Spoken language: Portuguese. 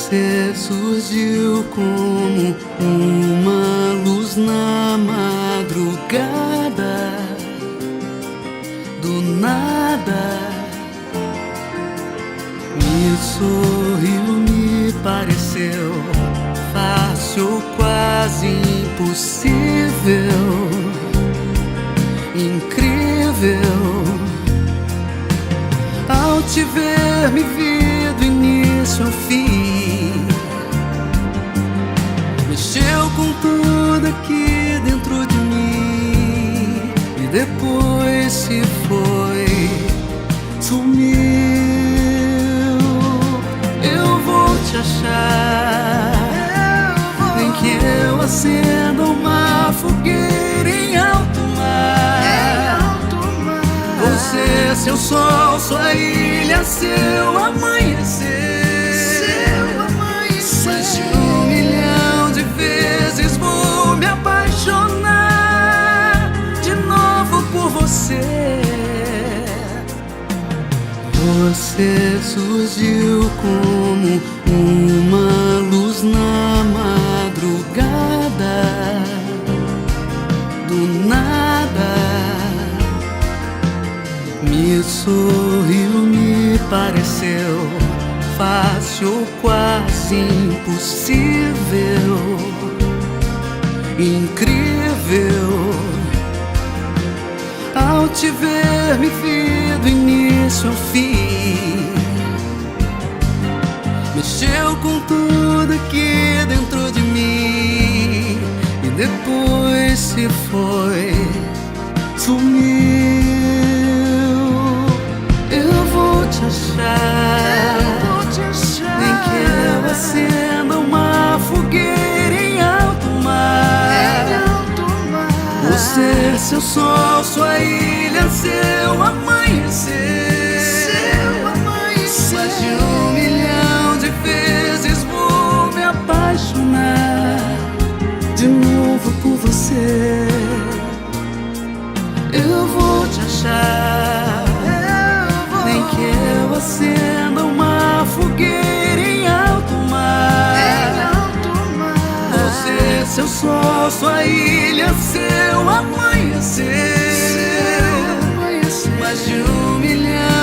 Você surgiu como uma luz na madrugada, do nada. Me sorriu, me pareceu fácil ou quase impossível, incrível. Ao te ver, me vi do início ao fim. Mexeu com tudo aqui dentro de mim e depois se foi, sumiu. Eu vou te achar, nem que eu acenda uma fogueira em alto mar. Você, seu sol, sua ilha, seu amanhecer. Mais de 1 milhão de vezes vou me apaixonar de novo por você. Você surgiu como uma luz na madrugada, do nada. Me sorriu, me pareceu fácil ou quase impossível, incrível. Ao te ver, me vi do início ao fim. Mexeu com tudo aqui dentro de mim e depois se foi, sumiu. Eu vou te achar, nem que eu acenda uma fogueira em alto mar. Você, seu sol, sua ilha, seu amanhecer. Mais de 1 milhão de vezes vou me apaixonar de novo por você. Eu vou te achar, nem que eu acenda uma fogueira em alto mar. Você, seu sol, sua ilha, seu amanhecer. Mais de 1 milhão